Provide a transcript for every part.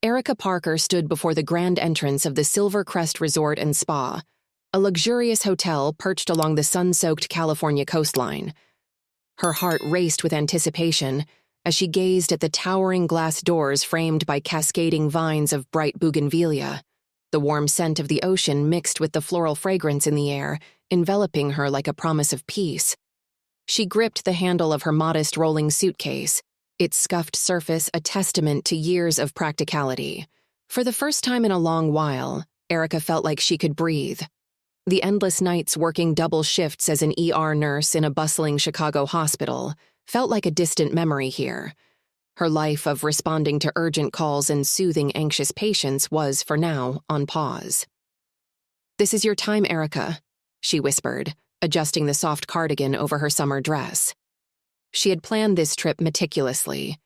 Erica Parker stood before the grand entrance of the Silver Crest Resort and Spa, a luxurious hotel perched along the sun-soaked California coastline. Her heart raced with anticipation as she gazed at the towering glass doors framed by cascading vines of bright bougainvillea, the warm scent of the ocean mixed with the floral fragrance in the air, enveloping her like a promise of peace. She gripped the handle of her modest rolling suitcase, its scuffed surface a testament to years of practicality. For the first time in a long while, Erica felt like she could breathe. The endless nights working double shifts as an ER nurse in a bustling Chicago hospital felt like a distant memory here. Her life of responding to urgent calls and soothing anxious patients was, for now, on pause. "This is your time, Erica," she whispered, adjusting the soft cardigan over her summer dress. She had planned this trip meticulously,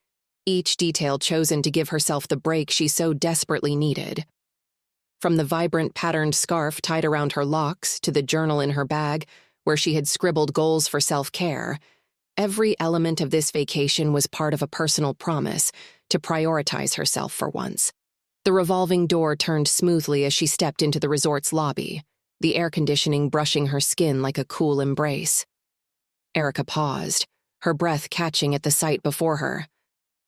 each detail chosen to give herself the break she so desperately needed. From the vibrant patterned scarf tied around her locks to the journal in her bag, where she had scribbled goals for self-care, every element of this vacation was part of a personal promise to prioritize herself for once. The revolving door turned smoothly as she stepped into the resort's lobby, the air conditioning brushing her skin like a cool embrace. Erica paused, her breath catching at the sight before her.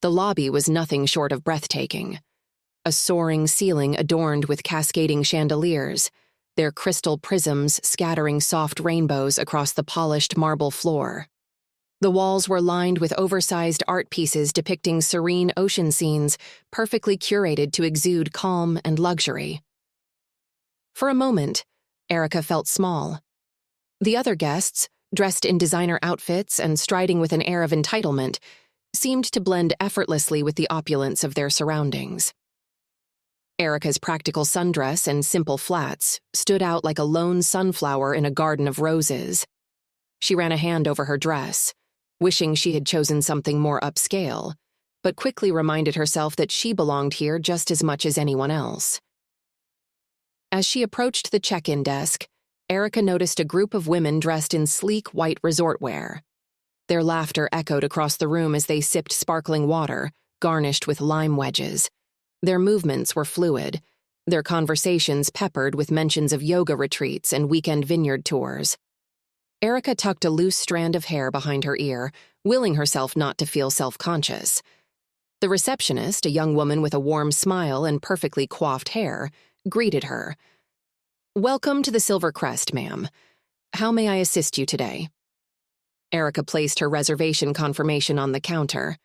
The lobby was nothing short of breathtaking. A soaring ceiling adorned with cascading chandeliers, their crystal prisms scattering soft rainbows across the polished marble floor. The walls were lined with oversized art pieces depicting serene ocean scenes, perfectly curated to exude calm and luxury. For a moment, Erica felt small. The other guests, dressed in designer outfits and striding with an air of entitlement, seemed to blend effortlessly with the opulence of their surroundings. Erica's practical sundress and simple flats stood out like a lone sunflower in a garden of roses. She ran a hand over her dress, wishing she had chosen something more upscale, but quickly reminded herself that she belonged here just as much as anyone else. As she approached the check-in desk, Erica noticed a group of women dressed in sleek white resort wear. Their laughter echoed across the room as they sipped sparkling water, garnished with lime wedges. Their movements were fluid, their conversations peppered with mentions of yoga retreats and weekend vineyard tours. Erica tucked a loose strand of hair behind her ear, willing herself not to feel self-conscious. The receptionist, a young woman with a warm smile and perfectly coiffed hair, greeted her. "Welcome to the Silver Crest, ma'am. How may I assist you today?" Erica placed her reservation confirmation on the counter.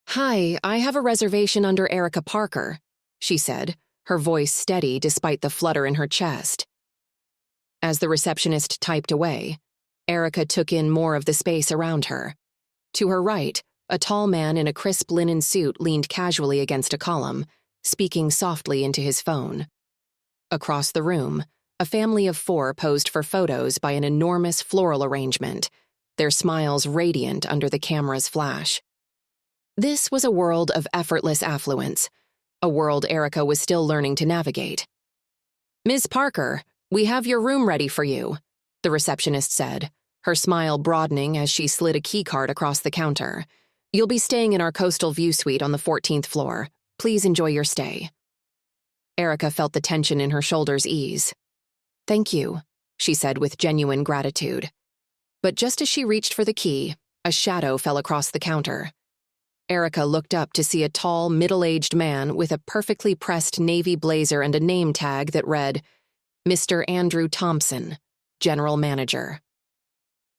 "Hi, I have a reservation under Erica Parker," she said, her voice steady despite the flutter in her chest. As the receptionist typed away, Erica took in more of the space around her. To her right, a tall man in a crisp linen suit leaned casually against a column, speaking softly into his phone. Across the room, a family of 4 posed for photos by an enormous floral arrangement, their smiles radiant under the camera's flash. This was a world of effortless affluence, a world Erica was still learning to navigate. "Ms. Parker, we have your room ready for you," the receptionist said, her smile broadening as she slid a keycard across the counter. "You'll be staying in our coastal view suite on the 14th floor. Please enjoy your stay." Erica felt the tension in her shoulders ease. "Thank you," she said with genuine gratitude. But just as she reached for the key, a shadow fell across the counter. Erica looked up to see a tall, middle-aged man with a perfectly pressed navy blazer and a name tag that read, Mr. Andrew Thompson, General Manager.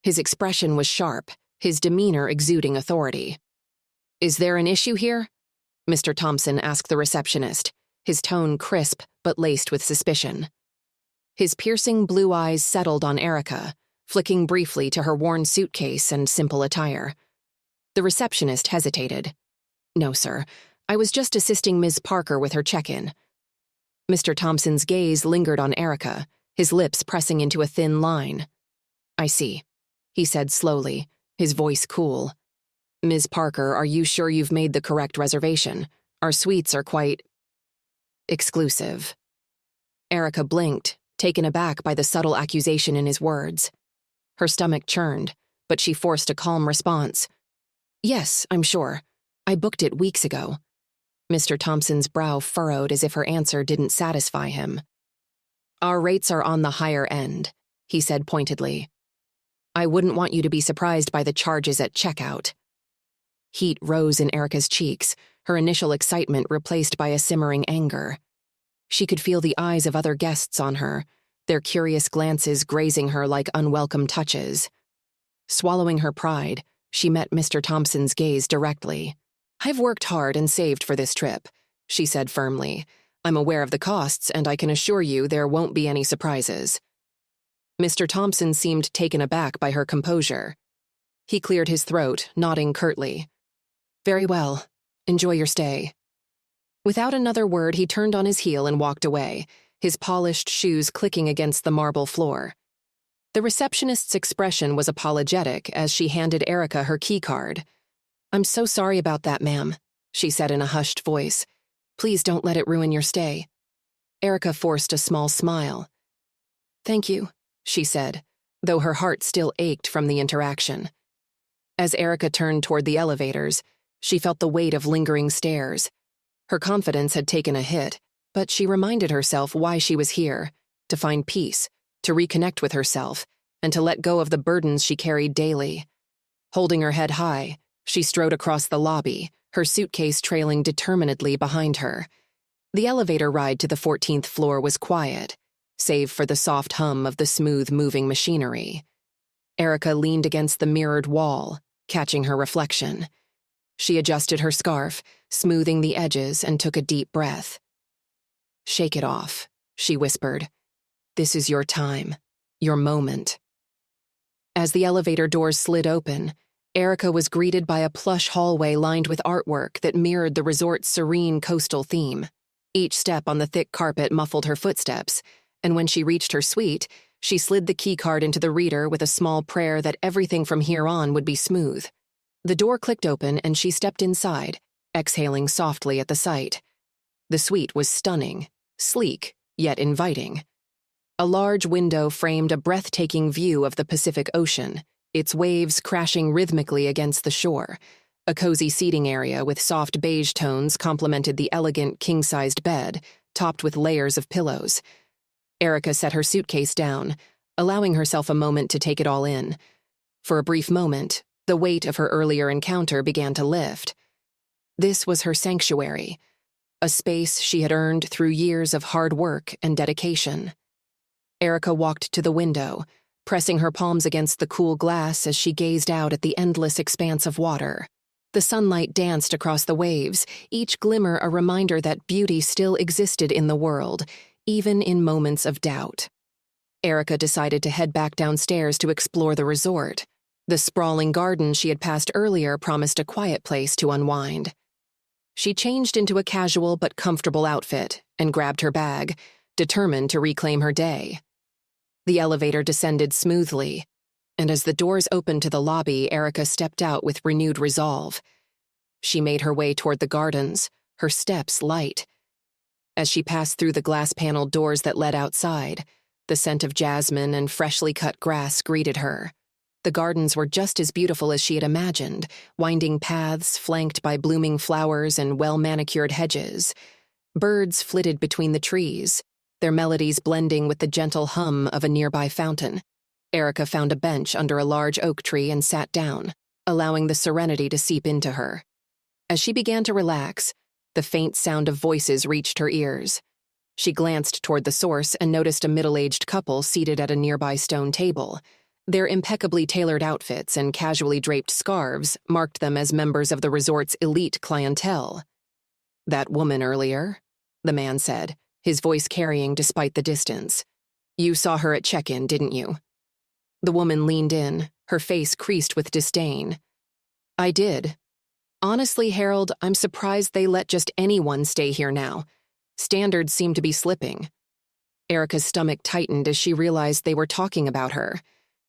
His expression was sharp, his demeanor exuding authority. "Is there an issue here?" Mr. Thompson asked the receptionist, his tone crisp but laced with suspicion. His piercing blue eyes settled on Erica, flicking briefly to her worn suitcase and simple attire. The receptionist hesitated. "No, sir. I was just assisting Ms. Parker with her check-in." Mr. Thompson's gaze lingered on Erica, his lips pressing into a thin line. "I see," he said slowly, his voice cool. "Ms. Parker, are you sure you've made the correct reservation? Our suites are quite exclusive." Erica blinked, taken aback by the subtle accusation in his words. Her stomach churned, but she forced a calm response. "Yes, I'm sure. I booked it weeks ago." Mr. Thompson's brow furrowed as if her answer didn't satisfy him. "Our rates are on the higher end," he said pointedly. "I wouldn't want you to be surprised by the charges at checkout." Heat rose in Erica's cheeks, her initial excitement replaced by a simmering anger. She could feel the eyes of other guests on her, their curious glances grazing her like unwelcome touches. Swallowing her pride, she met Mr. Thompson's gaze directly. "I've worked hard and saved for this trip," she said firmly. "I'm aware of the costs, and I can assure you there won't be any surprises." Mr. Thompson seemed taken aback by her composure. He cleared his throat, nodding curtly. "Very well. Enjoy your stay." Without another word, he turned on his heel and walked away, his polished shoes clicking against the marble floor. The receptionist's expression was apologetic as she handed Erica her keycard. "I'm so sorry about that, ma'am," she said in a hushed voice. "Please don't let it ruin your stay." Erica forced a small smile. "Thank you," she said, though her heart still ached from the interaction. As Erica turned toward the elevators, she felt the weight of lingering stares. Her confidence had taken a hit, but she reminded herself why she was here, to find peace, to reconnect with herself, and to let go of the burdens she carried daily. Holding her head high, she strode across the lobby, her suitcase trailing determinedly behind her. The elevator ride to the 14th floor was quiet, save for the soft hum of the smooth-moving machinery. Erica leaned against the mirrored wall, catching her reflection. She adjusted her scarf, smoothing the edges, and took a deep breath. "Shake it off," she whispered. "This is your time, your moment." As the elevator doors slid open, Erica was greeted by a plush hallway lined with artwork that mirrored the resort's serene coastal theme. Each step on the thick carpet muffled her footsteps, and when she reached her suite, she slid the keycard into the reader with a small prayer that everything from here on would be smooth. The door clicked open and she stepped inside, exhaling softly at the sight. The suite was stunning, sleek, yet inviting. A large window framed a breathtaking view of the Pacific Ocean, its waves crashing rhythmically against the shore. A cozy seating area with soft beige tones complemented the elegant king-sized bed, topped with layers of pillows. Erica set her suitcase down, allowing herself a moment to take it all in. For a brief moment, the weight of her earlier encounter began to lift. This was her sanctuary, a space she had earned through years of hard work and dedication. Erica walked to the window, pressing her palms against the cool glass as she gazed out at the endless expanse of water. The sunlight danced across the waves, each glimmer a reminder that beauty still existed in the world, even in moments of doubt. Erica decided to head back downstairs to explore the resort. The sprawling garden she had passed earlier promised a quiet place to unwind. She changed into a casual but comfortable outfit and grabbed her bag, determined to reclaim her day. The elevator descended smoothly, and as the doors opened to the lobby, Erica stepped out with renewed resolve. She made her way toward the gardens, her steps light. As she passed through the glass-paneled doors that led outside, the scent of jasmine and freshly cut grass greeted her. The gardens were just as beautiful as she had imagined, winding paths flanked by blooming flowers and well-manicured hedges. Birds flitted between the trees, their melodies blending with the gentle hum of a nearby fountain. Erica found a bench under a large oak tree and sat down, allowing the serenity to seep into her. As she began to relax, the faint sound of voices reached her ears. She glanced toward the source and noticed a middle-aged couple seated at a nearby stone table. Their impeccably tailored outfits and casually draped scarves marked them as members of the resort's elite clientele. "That woman earlier," the man said, his voice carrying despite the distance. "You saw her at check-in, didn't you?" The woman leaned in, her face creased with disdain. "I did. Honestly, Harold, I'm surprised they let just anyone stay here now. Standards seem to be slipping." Erica's stomach tightened as she realized they were talking about her.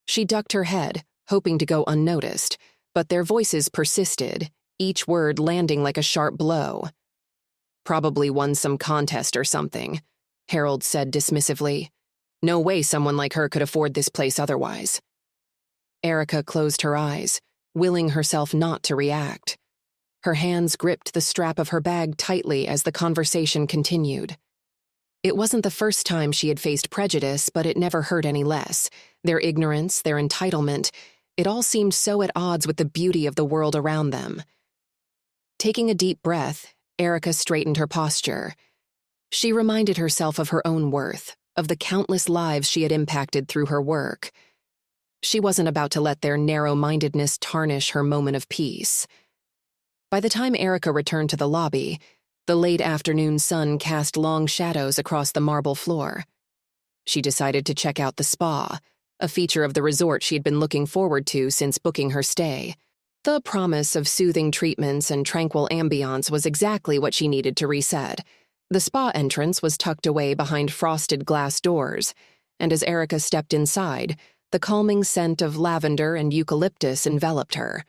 She ducked her head, hoping to go unnoticed, but their voices persisted, each word landing like a sharp blow. "Probably won some contest or something," Harold said dismissively. "No way someone like her could afford this place otherwise." Erica closed her eyes, willing herself not to react. Her hands gripped the strap of her bag tightly as the conversation continued. It wasn't the first time she had faced prejudice, but it never hurt any less. Their ignorance, their entitlement, it all seemed so at odds with the beauty of the world around them. Taking a deep breath, Erica straightened her posture. She reminded herself of her own worth, of the countless lives she had impacted through her work. She wasn't about to let their narrow-mindedness tarnish her moment of peace. By the time Erica returned to the lobby, the late afternoon sun cast long shadows across the marble floor. She decided to check out the spa, a feature of the resort she had been looking forward to since booking her stay. The promise of soothing treatments and tranquil ambiance was exactly what she needed to reset. The spa entrance was tucked away behind frosted glass doors, and as Erica stepped inside, the calming scent of lavender and eucalyptus enveloped her.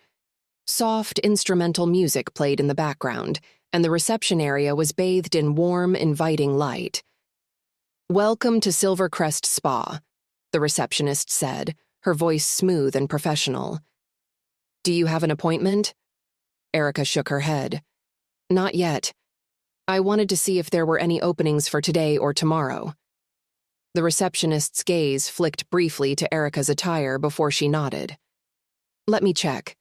Soft, instrumental music played in the background, and the reception area was bathed in warm, inviting light. "Welcome to Silvercrest Spa," the receptionist said, her voice smooth and professional. "Do you have an appointment?" Erica shook her head. "Not yet. I wanted to see if there were any openings for today or tomorrow." The receptionist's gaze flicked briefly to Erica's attire before she nodded. "Let me check."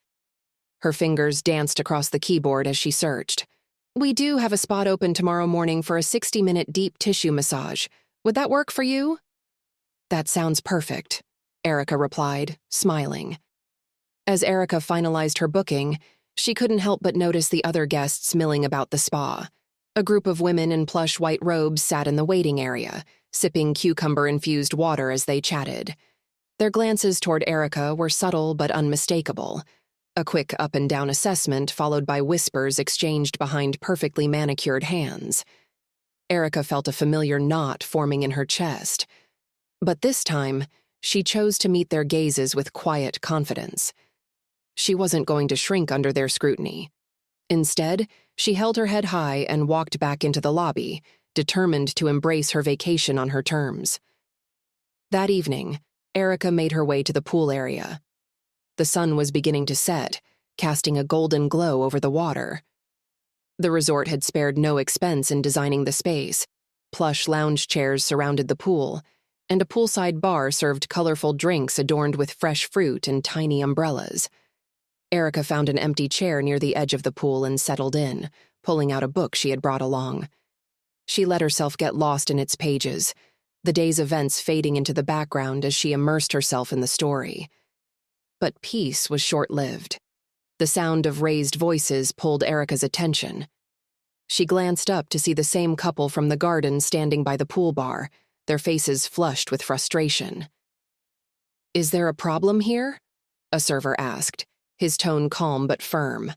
Her fingers danced across the keyboard as she searched. "We do have a spot open tomorrow morning for a 60-minute deep tissue massage. Would that work for you?" "That sounds perfect," Erica replied, smiling. As Erica finalized her booking, she couldn't help but notice the other guests milling about the spa. A group of women in plush white robes sat in the waiting area, sipping cucumber-infused water as they chatted. Their glances toward Erica were subtle but unmistakable. A quick up-and-down assessment followed by whispers exchanged behind perfectly manicured hands. Erica felt a familiar knot forming in her chest. But this time, she chose to meet their gazes with quiet confidence. She wasn't going to shrink under their scrutiny. Instead, she held her head high and walked back into the lobby, determined to embrace her vacation on her terms. That evening, Erica made her way to the pool area. The sun was beginning to set, casting a golden glow over the water. The resort had spared no expense in designing the space. Plush lounge chairs surrounded the pool, and a poolside bar served colorful drinks adorned with fresh fruit and tiny umbrellas. Erica found an empty chair near the edge of the pool and settled in, pulling out a book she had brought along. She let herself get lost in its pages, the day's events fading into the background as she immersed herself in the story. But peace was short-lived. The sound of raised voices pulled Erica's attention. She glanced up to see the same couple from the garden standing by the pool bar, their faces flushed with frustration. "Is there a problem here?" a server asked, his tone calm but firm.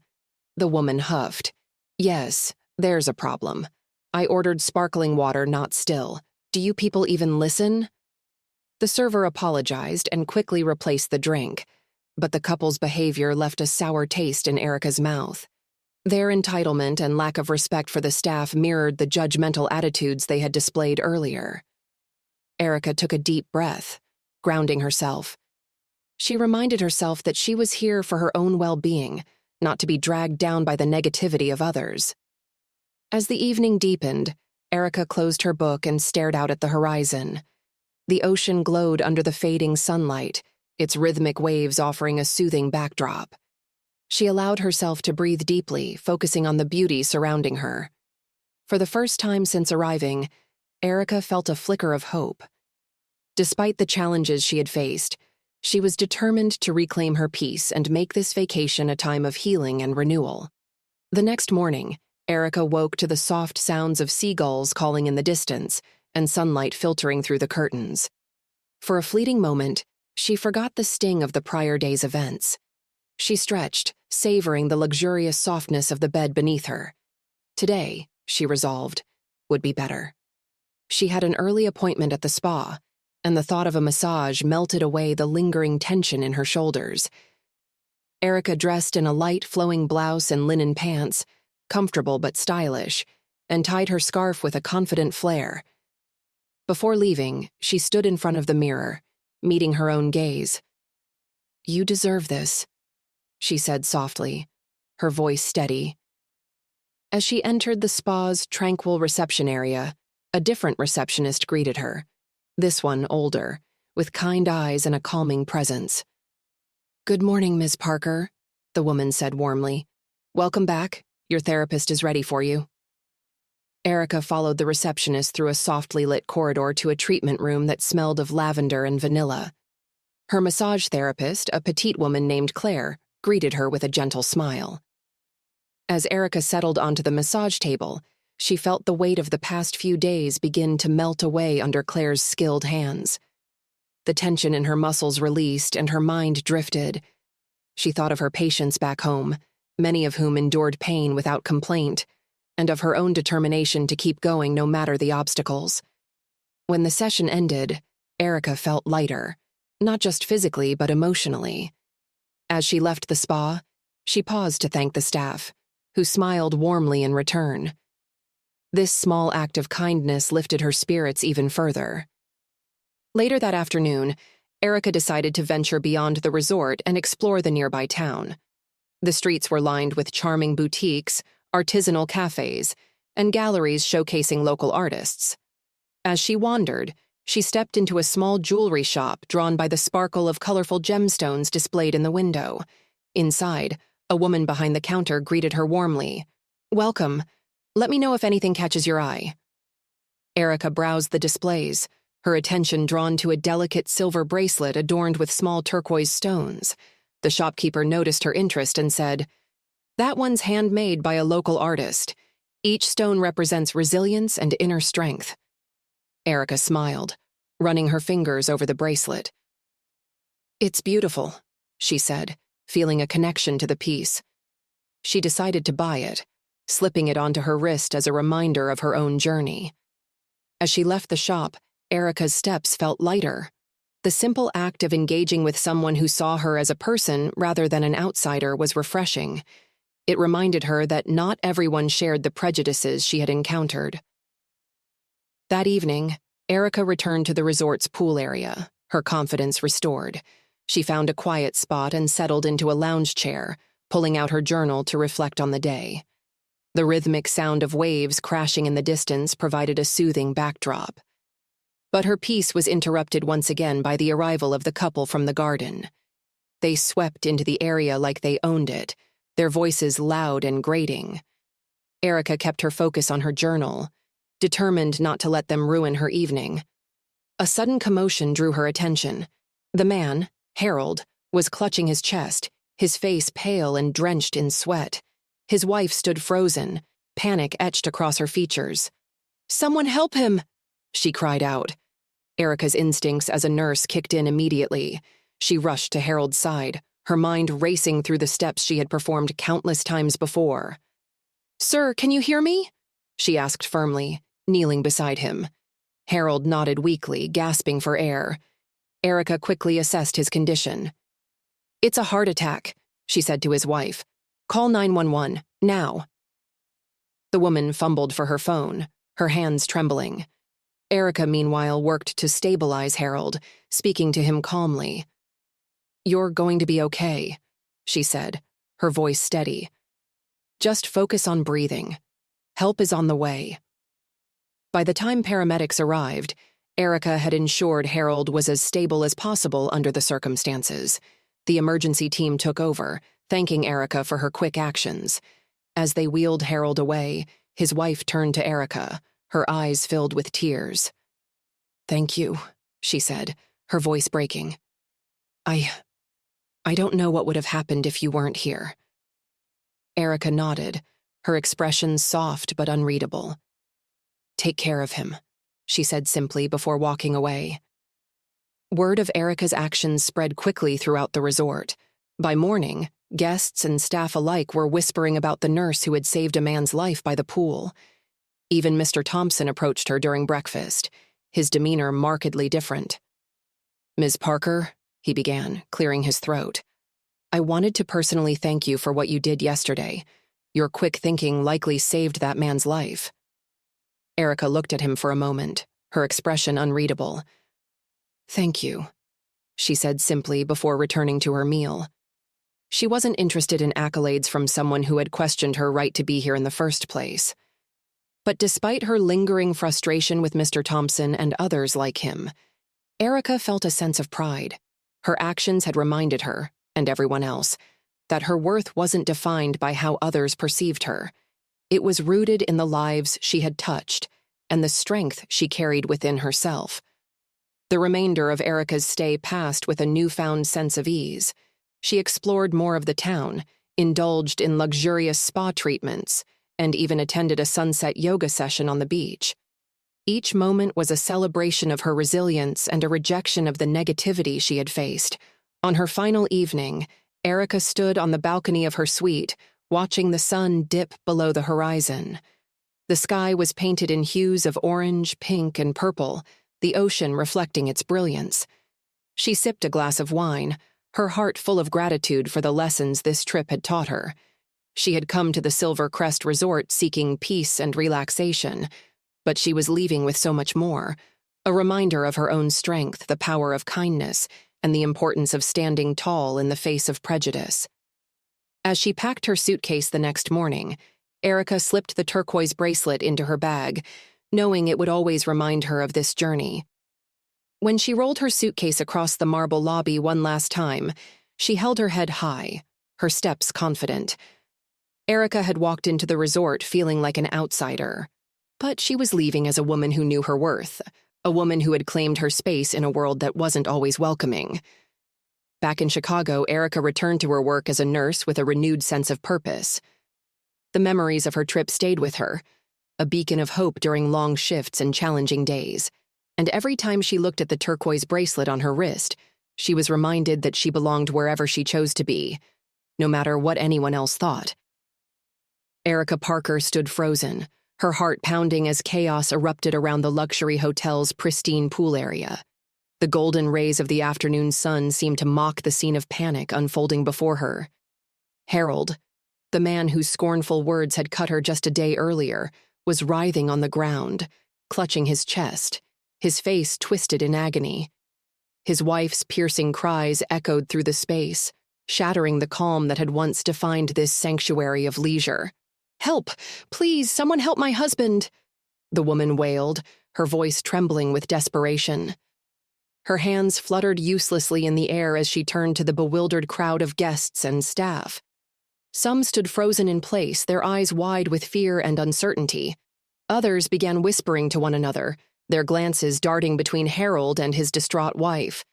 The woman huffed. "Yes, there's a problem. I ordered sparkling water, not still. Do you people even listen?" The server apologized and quickly replaced the drink, but the couple's behavior left a sour taste in Erica's mouth. Their entitlement and lack of respect for the staff mirrored the judgmental attitudes they had displayed earlier. Erica took a deep breath, grounding herself. She reminded herself that she was here for her own well-being, not to be dragged down by the negativity of others. As the evening deepened, Erica closed her book and stared out at the horizon. The ocean glowed under the fading sunlight, its rhythmic waves offering a soothing backdrop. She allowed herself to breathe deeply, focusing on the beauty surrounding her. For the first time since arriving, Erica felt a flicker of hope. Despite the challenges she had faced, she was determined to reclaim her peace and make this vacation a time of healing and renewal. The next morning, Erica woke to the soft sounds of seagulls calling in the distance and sunlight filtering through the curtains. For a fleeting moment, she forgot the sting of the prior day's events. She stretched, savoring the luxurious softness of the bed beneath her. Today, she resolved, would be better. She had an early appointment at the spa, and the thought of a massage melted away the lingering tension in her shoulders. Erica dressed in a light, flowing blouse and linen pants, comfortable but stylish, and tied her scarf with a confident flair. Before leaving, she stood in front of the mirror, meeting her own gaze. "You deserve this," she said softly, her voice steady, As she entered the spa's tranquil reception area, a different receptionist greeted her, this one older, with kind eyes and a calming presence. "Good morning, Ms. Parker," the woman said warmly. "Welcome back. Your therapist is ready for you." Erica followed the receptionist through a softly lit corridor to a treatment room that smelled of lavender and vanilla. Her massage therapist, a petite woman named Claire, greeted her with a gentle smile. As Erica settled onto the massage table, she felt the weight of the past few days begin to melt away under Claire's skilled hands. The tension in her muscles released and her mind drifted. She thought of her patients back home, many of whom endured pain without complaint, and of her own determination to keep going no matter the obstacles. When the session ended, Erica felt lighter, not just physically but emotionally. As she left the spa, she paused to thank the staff, who smiled warmly in return. This small act of kindness lifted her spirits even further. Later that afternoon, Erica decided to venture beyond the resort and explore the nearby town. The streets were lined with charming boutiques, artisanal cafes, and galleries showcasing local artists. As she wandered, she stepped into a small jewelry shop drawn by the sparkle of colorful gemstones displayed in the window. Inside, a woman behind the counter greeted her warmly. "Welcome. Let me know if anything catches your eye." Erica browsed the displays, her attention drawn to a delicate silver bracelet adorned with small turquoise stones. The shopkeeper noticed her interest and said, "That one's handmade by a local artist. Each stone represents resilience and inner strength." Erica smiled, running her fingers over the bracelet. "It's beautiful," she said, feeling a connection to the piece. She decided to buy it, slipping it onto her wrist as a reminder of her own journey. As she left the shop, Erica's steps felt lighter. The simple act of engaging with someone who saw her as a person rather than an outsider was refreshing. It reminded her that not everyone shared the prejudices she had encountered. That evening, Erica returned to the resort's pool area, her confidence restored. She found a quiet spot and settled into a lounge chair, pulling out her journal to reflect on the day. The rhythmic sound of waves crashing in the distance provided a soothing backdrop. But her peace was interrupted once again by the arrival of the couple from the garden. They swept into the area like they owned it, their voices loud and grating. Erica kept her focus on her journal, determined not to let them ruin her evening. A sudden commotion drew her attention. The man, Harold, was clutching his chest, his face pale and drenched in sweat. His wife stood frozen, panic etched across her features. "Someone help him!" she cried out. Erica's instincts as a nurse kicked in immediately. She rushed to Harold's side, her mind racing through the steps she had performed countless times before. "Sir, can you hear me?" she asked firmly, kneeling beside him. Harold nodded weakly, gasping for air. Erica quickly assessed his condition. "It's a heart attack," she said to his wife. "Call 911, now." The woman fumbled for her phone, her hands trembling. Erica, meanwhile, worked to stabilize Harold, speaking to him calmly. "You're going to be okay," she said, her voice steady. "Just focus on breathing. Help is on the way." By the time paramedics arrived, Erica had ensured Harold was as stable as possible under the circumstances. The emergency team took over, thanking Erica for her quick actions. As they wheeled Harold away, his wife turned to Erica, her eyes filled with tears. "Thank you," she said, her voice breaking. I don't know what would have happened if you weren't here." Erica nodded, her expression soft but unreadable. "Take care of him," she said simply before walking away. Word of Erica's actions spread quickly throughout the resort. By morning, guests and staff alike were whispering about the nurse who had saved a man's life by the pool. Even Mr. Thompson approached her during breakfast, his demeanor markedly different. "Ms. Parker," he began, clearing his throat, "I wanted to personally thank you for what you did yesterday. Your quick thinking likely saved that man's life." Erica looked at him for a moment, her expression unreadable. "Thank you," she said simply before returning to her meal. She wasn't interested in accolades from someone who had questioned her right to be here in the first place. But despite her lingering frustration with Mr. Thompson and others like him, Erica felt a sense of pride. Her actions had reminded her, and everyone else, that her worth wasn't defined by how others perceived her. It was rooted in the lives she had touched and the strength she carried within herself. The remainder of Erica's stay passed with a newfound sense of ease. She explored more of the town, indulged in luxurious spa treatments, and even attended a sunset yoga session on the beach. Each moment was a celebration of her resilience and a rejection of the negativity she had faced. On her final evening, Erica stood on the balcony of her suite, watching the sun dip below the horizon. The sky was painted in hues of orange, pink, and purple, the ocean reflecting its brilliance. She sipped a glass of wine, her heart full of gratitude for the lessons this trip had taught her. She had come to the Silver Crest Resort seeking peace and relaxation, but she was leaving with so much more, a reminder of her own strength, the power of kindness, and the importance of standing tall in the face of prejudice. As she packed her suitcase the next morning, Erica slipped the turquoise bracelet into her bag, knowing it would always remind her of this journey. When she rolled her suitcase across the marble lobby one last time, she held her head high, her steps confident. Erica had walked into the resort feeling like an outsider, but she was leaving as a woman who knew her worth, a woman who had claimed her space in a world that wasn't always welcoming. Back in Chicago, Erica returned to her work as a nurse with a renewed sense of purpose. The memories of her trip stayed with her, a beacon of hope during long shifts and challenging days. And every time she looked at the turquoise bracelet on her wrist, she was reminded that she belonged wherever she chose to be, no matter what anyone else thought. Erica Parker stood frozen, her heart pounding as chaos erupted around the luxury hotel's pristine pool area. The golden rays of the afternoon sun seemed to mock the scene of panic unfolding before her. Harold, the man whose scornful words had cut her just a day earlier, was writhing on the ground, clutching his chest, his face twisted in agony. His wife's piercing cries echoed through the space, shattering the calm that had once defined this sanctuary of leisure. "Help! Please, someone help my husband!" the woman wailed, her voice trembling with desperation. Her hands fluttered uselessly in the air as she turned to the bewildered crowd of guests and staff. Some stood frozen in place, their eyes wide with fear and uncertainty. Others began whispering to one another, their glances darting between Harold and his distraught wife.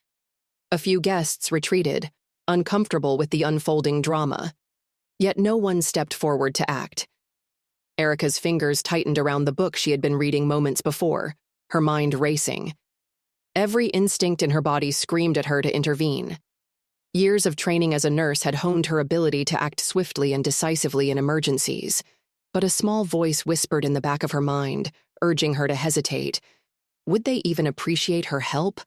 A few guests retreated, uncomfortable with the unfolding drama. Yet no one stepped forward to act. Erica's fingers tightened around the book she had been reading moments before, her mind racing. Every instinct in her body screamed at her to intervene. Years of training as a nurse had honed her ability to act swiftly and decisively in emergencies, but a small voice whispered in the back of her mind, urging her to hesitate. Would they even appreciate her help?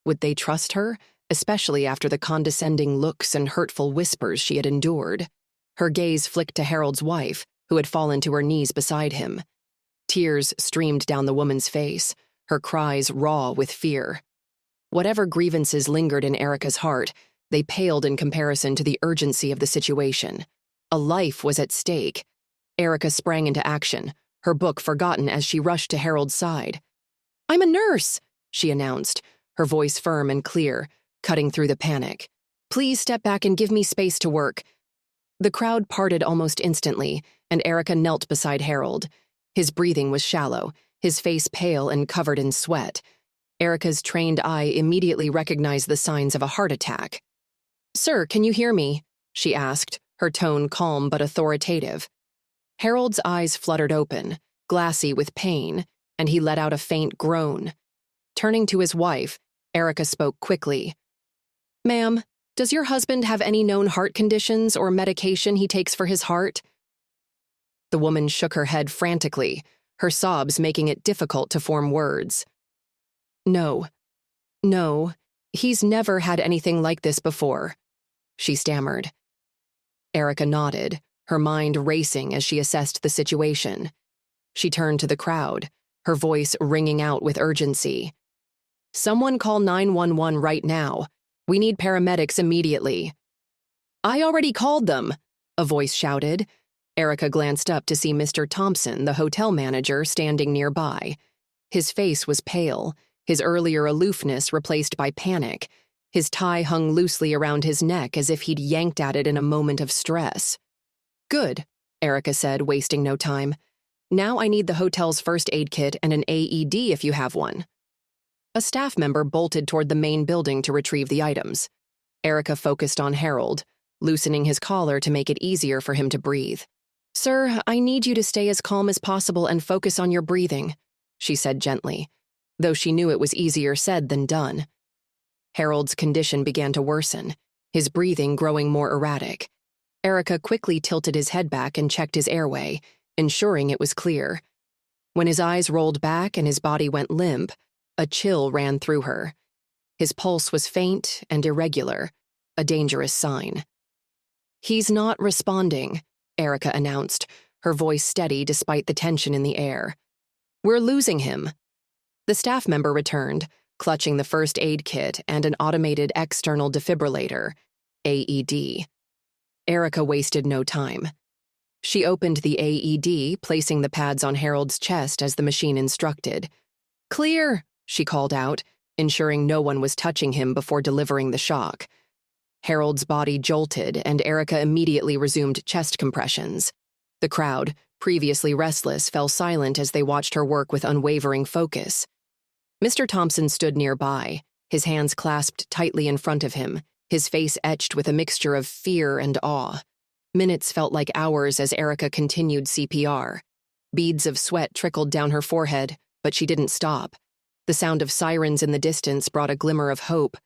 Would they trust her, especially after the condescending looks and hurtful whispers she had endured? Her gaze flicked to Harold's wife, who had fallen to her knees beside him. Tears streamed down the woman's face, her cries raw with fear. Whatever grievances lingered in Erica's heart, they paled in comparison to the urgency of the situation. A life was at stake. Erica sprang into action, her book forgotten as she rushed to Harold's side. "I'm a nurse," she announced, her voice firm and clear, cutting through the panic. "Please step back and give me space to work." The crowd parted almost instantly, and Erica knelt beside Harold. His breathing was shallow, his face pale and covered in sweat. Erica's trained eye immediately recognized the signs of a heart attack. "Sir, can you hear me?" she asked, her tone calm but authoritative. Harold's eyes fluttered open, glassy with pain, and he let out a faint groan. Turning to his wife, Erica spoke quickly. "Ma'am, does your husband have any known heart conditions or medication he takes for his heart?" The woman shook her head frantically, her sobs making it difficult to form words. No, he's never had anything like this before," she stammered. Erica nodded, her mind racing as she assessed the situation. She turned to the crowd, her voice ringing out with urgency. "Someone call 911 right now. We need paramedics immediately." I already called them, a voice shouted. Erica glanced up to see Mr. Thompson, the hotel manager, standing nearby. His face was pale, his earlier aloofness replaced by panic. His tie hung loosely around his neck as if he'd yanked at it in a moment of stress. Good, Erica said, wasting no time. Now I need the hotel's first aid kit and an AED if you have one. A staff member bolted toward the main building to retrieve the items. Erica focused on Harold, loosening his collar to make it easier for him to breathe. Sir, I need you to stay as calm as possible and focus on your breathing, she said gently, though she knew it was easier said than done. Harold's condition began to worsen, his breathing growing more erratic. Erica quickly tilted his head back and checked his airway, ensuring it was clear. When his eyes rolled back and his body went limp, a chill ran through her. His pulse was faint and irregular, a dangerous sign. He's not responding, Erica announced, her voice steady despite the tension in the air. We're losing him. The staff member returned, clutching the first aid kit and an automated external defibrillator, AED. Erica wasted no time. She opened the AED, placing the pads on Harold's chest as the machine instructed. Clear, she called out, ensuring no one was touching him before delivering the shock. Harold's body jolted, and Erica immediately resumed chest compressions. The crowd, previously restless, fell silent as they watched her work with unwavering focus. Mr. Thompson stood nearby, his hands clasped tightly in front of him, his face etched with a mixture of fear and awe. Minutes felt like hours as Erica continued CPR. Beads of sweat trickled down her forehead, but she didn't stop. The sound of sirens in the distance brought a glimmer of hope.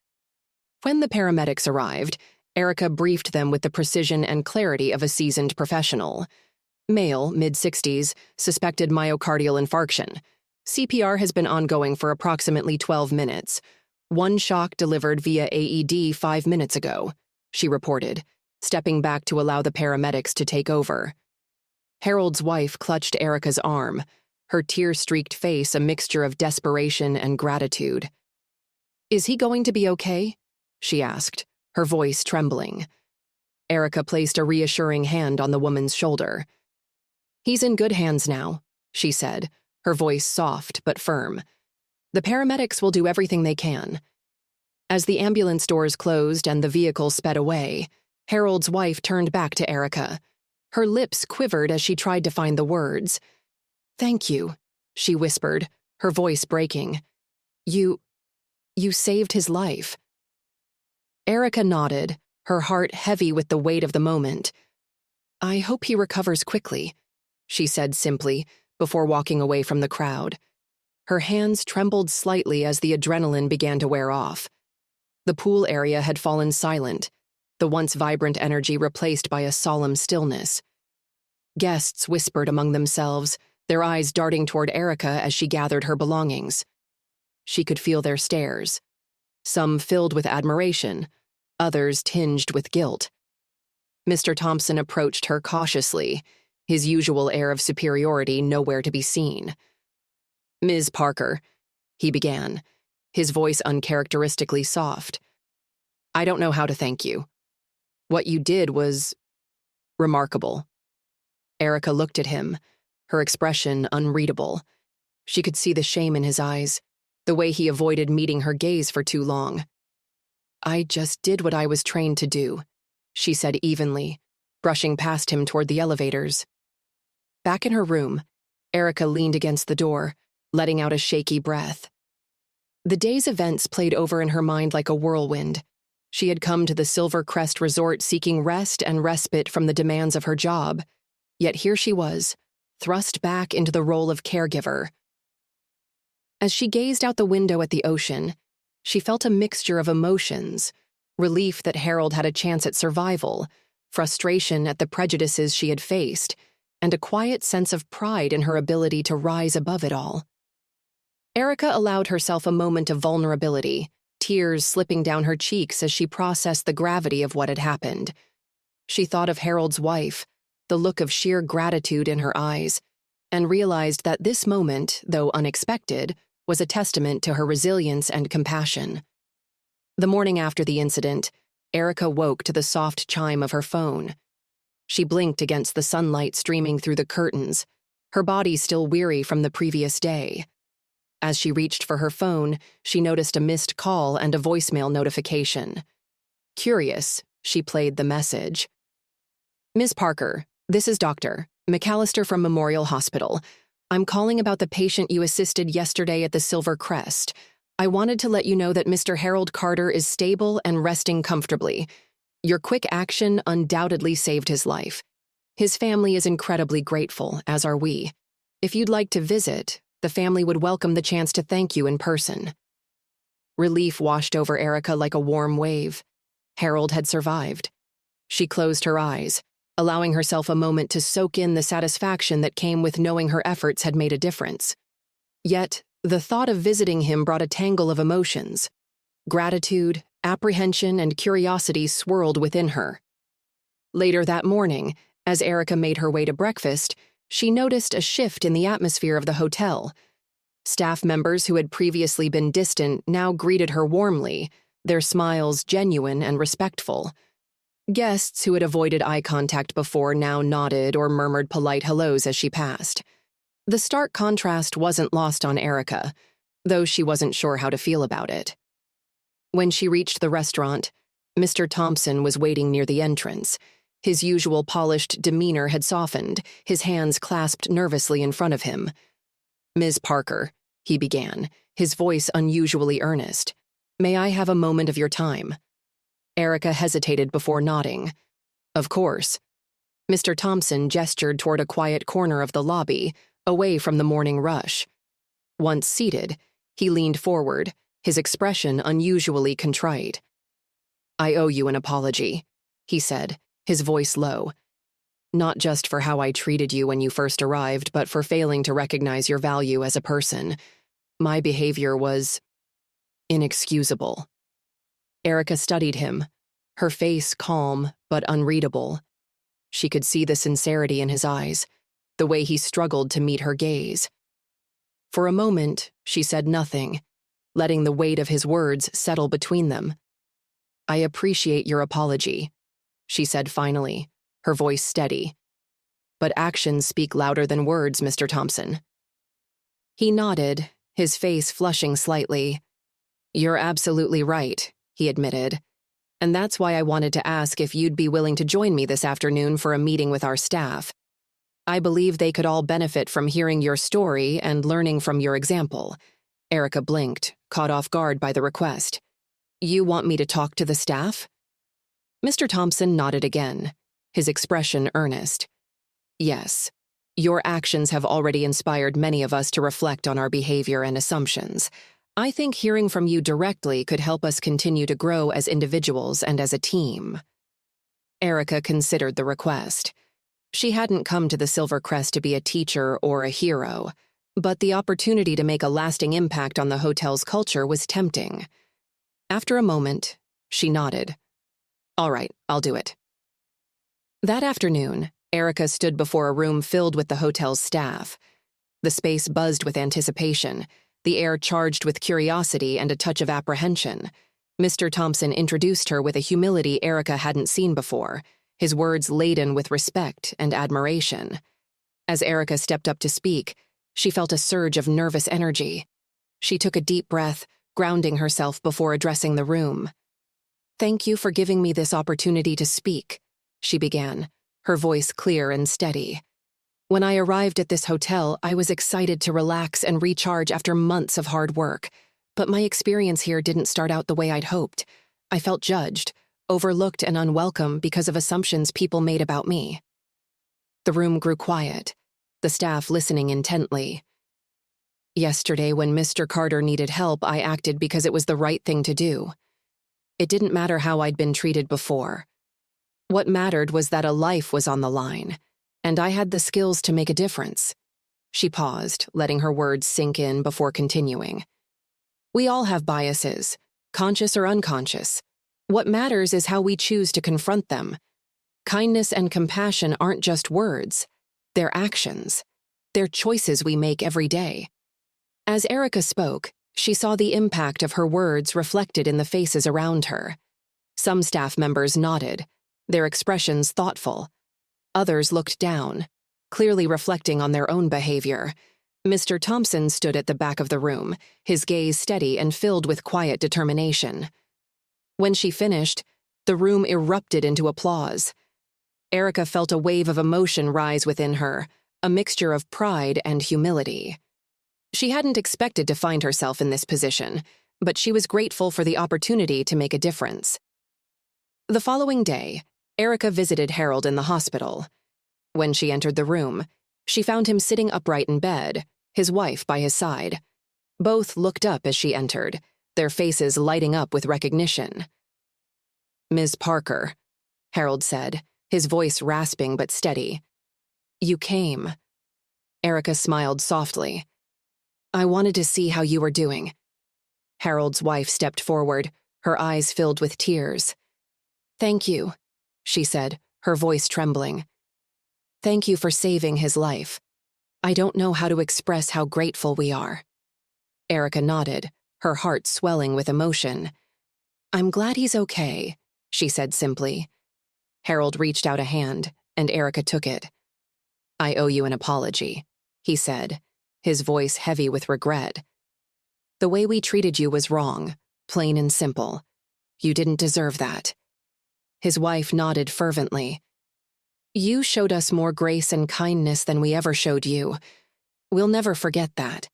When the paramedics arrived, Erica briefed them with the precision and clarity of a seasoned professional. Male, mid-60s, suspected myocardial infarction. CPR has been ongoing for approximately 12 minutes. One shock delivered via AED 5 minutes ago, she reported, stepping back to allow the paramedics to take over. Harold's wife clutched Erica's arm, her tear-streaked face a mixture of desperation and gratitude. Is he going to be okay? She asked, her voice trembling. Erica placed a reassuring hand on the woman's shoulder. He's in good hands now, she said, her voice soft but firm. The paramedics will do everything they can. As the ambulance doors closed and the vehicle sped away, Harold's wife turned back to Erica. Her lips quivered as she tried to find the words. Thank you, she whispered, her voice breaking. You saved his life. Erica nodded, her heart heavy with the weight of the moment. I hope he recovers quickly, she said simply, before walking away from the crowd. Her hands trembled slightly as the adrenaline began to wear off. The pool area had fallen silent, the once vibrant energy replaced by a solemn stillness. Guests whispered among themselves, their eyes darting toward Erica as she gathered her belongings. She could feel their stares, some filled with admiration, others tinged with guilt. Mr. Thompson approached her cautiously, his usual air of superiority nowhere to be seen. Ms. Parker, he began, his voice uncharacteristically soft. I don't know how to thank you. What you did was remarkable. Erica looked at him, her expression unreadable. She could see the shame in his eyes, the way he avoided meeting her gaze for too long. I just did what I was trained to do, she said evenly, brushing past him toward the elevators. Back in her room, Erica leaned against the door, letting out a shaky breath. The day's events played over in her mind like a whirlwind. She had come to the Silver Crest Resort seeking rest and respite from the demands of her job, yet here she was, thrust back into the role of caregiver. As she gazed out the window at the ocean, she felt a mixture of emotions, relief that Harold had a chance at survival, frustration at the prejudices she had faced, and a quiet sense of pride in her ability to rise above it all. Erica allowed herself a moment of vulnerability, tears slipping down her cheeks as she processed the gravity of what had happened. She thought of Harold's wife, the look of sheer gratitude in her eyes, and realized that this moment, though unexpected, was a testament to her resilience and compassion. The morning after the incident, Erica woke to the soft chime of her phone. She blinked against the sunlight streaming through the curtains, her body still weary from the previous day. As she reached for her phone, she noticed a missed call and a voicemail notification. Curious, she played the message. "Ms. Parker, this is Dr. McAllister from Memorial Hospital. I'm calling about the patient you assisted yesterday at the Silver Crest. I wanted to let you know that Mr. Harold Carter is stable and resting comfortably. Your quick action undoubtedly saved his life. His family is incredibly grateful, as are we. If you'd like to visit, the family would welcome the chance to thank you in person." Relief washed over Erica like a warm wave. Harold had survived. She closed her eyes, allowing herself a moment to soak in the satisfaction that came with knowing her efforts had made a difference. Yet, the thought of visiting him brought a tangle of emotions. Gratitude, apprehension, and curiosity swirled within her. Later that morning, as Erica made her way to breakfast, she noticed a shift in the atmosphere of the hotel. Staff members who had previously been distant now greeted her warmly, their smiles genuine and respectful. Guests who had avoided eye contact before now nodded or murmured polite hellos as she passed. The stark contrast wasn't lost on Erica, though she wasn't sure how to feel about it. When she reached the restaurant, Mr. Thompson was waiting near the entrance. His usual polished demeanor had softened, his hands clasped nervously in front of him. "Ms. Parker," he began, his voice unusually earnest, "may I have a moment of your time?" Erica hesitated before nodding. "Of course." Mr. Thompson gestured toward a quiet corner of the lobby, away from the morning rush. Once seated, he leaned forward, his expression unusually contrite. "I owe you an apology," he said, his voice low. "Not just for how I treated you when you first arrived, but for failing to recognize your value as a person. My behavior was inexcusable." Erica studied him, her face calm but unreadable. She could see the sincerity in his eyes, the way he struggled to meet her gaze. For a moment, she said nothing, letting the weight of his words settle between them. "I appreciate your apology," she said finally, her voice steady. "But actions speak louder than words, Mr. Thompson." He nodded, his face flushing slightly. "You're absolutely right," he admitted. "And that's why I wanted to ask if you'd be willing to join me this afternoon for a meeting with our staff. I believe they could all benefit from hearing your story and learning from your example." Erica blinked, caught off guard by the request. "You want me to talk to the staff?" Mr. Thompson nodded again, his expression earnest. "Yes, your actions have already inspired many of us to reflect on our behavior and assumptions. I think hearing from you directly could help us continue to grow as individuals and as a team." Erica considered the request. She hadn't come to the Silver Crest to be a teacher or a hero, but the opportunity to make a lasting impact on the hotel's culture was tempting. After a moment, she nodded. "All right, I'll do it." That afternoon, Erica stood before a room filled with the hotel's staff. The space buzzed with anticipation, the air charged with curiosity and a touch of apprehension. Mr. Thompson introduced her with a humility Erica hadn't seen before, his words laden with respect and admiration. As Erica stepped up to speak, she felt a surge of nervous energy. She took a deep breath, grounding herself before addressing the room. "Thank you for giving me this opportunity to speak," she began, her voice clear and steady. "When I arrived at this hotel, I was excited to relax and recharge after months of hard work, but my experience here didn't start out the way I'd hoped. I felt judged, overlooked and unwelcome because of assumptions people made about me." The room grew quiet, the staff listening intently. "Yesterday, when Mr. Carter needed help, I acted because it was the right thing to do. It didn't matter how I'd been treated before. What mattered was that a life was on the line, and I had the skills to make a difference." She paused, letting her words sink in before continuing. "We all have biases, conscious or unconscious. What matters is how we choose to confront them. Kindness and compassion aren't just words, they're actions. They're choices we make every day." As Erica spoke, she saw the impact of her words reflected in the faces around her. Some staff members nodded, their expressions thoughtful. Others looked down, clearly reflecting on their own behavior. Mr. Thompson stood at the back of the room, his gaze steady and filled with quiet determination. When she finished, the room erupted into applause. Erica felt a wave of emotion rise within her, a mixture of pride and humility. She hadn't expected to find herself in this position, but she was grateful for the opportunity to make a difference. The following day, Erica visited Harold in the hospital. When she entered the room, she found him sitting upright in bed, his wife by his side. Both looked up as she entered, their faces lighting up with recognition. "Ms. Parker," Harold said, his voice rasping but steady. "You came." Erica smiled softly. "I wanted to see how you were doing." Harold's wife stepped forward, her eyes filled with tears. "Thank you," she said, her voice trembling. "Thank you for saving his life. I don't know how to express how grateful we are." Erica nodded, her heart swelling with emotion. "I'm glad he's okay," she said simply. Harold reached out a hand, and Erica took it. "I owe you an apology," he said, his voice heavy with regret. "The way we treated you was wrong, plain and simple. You didn't deserve that." His wife nodded fervently. "You showed us more grace and kindness than we ever showed you. We'll never forget that."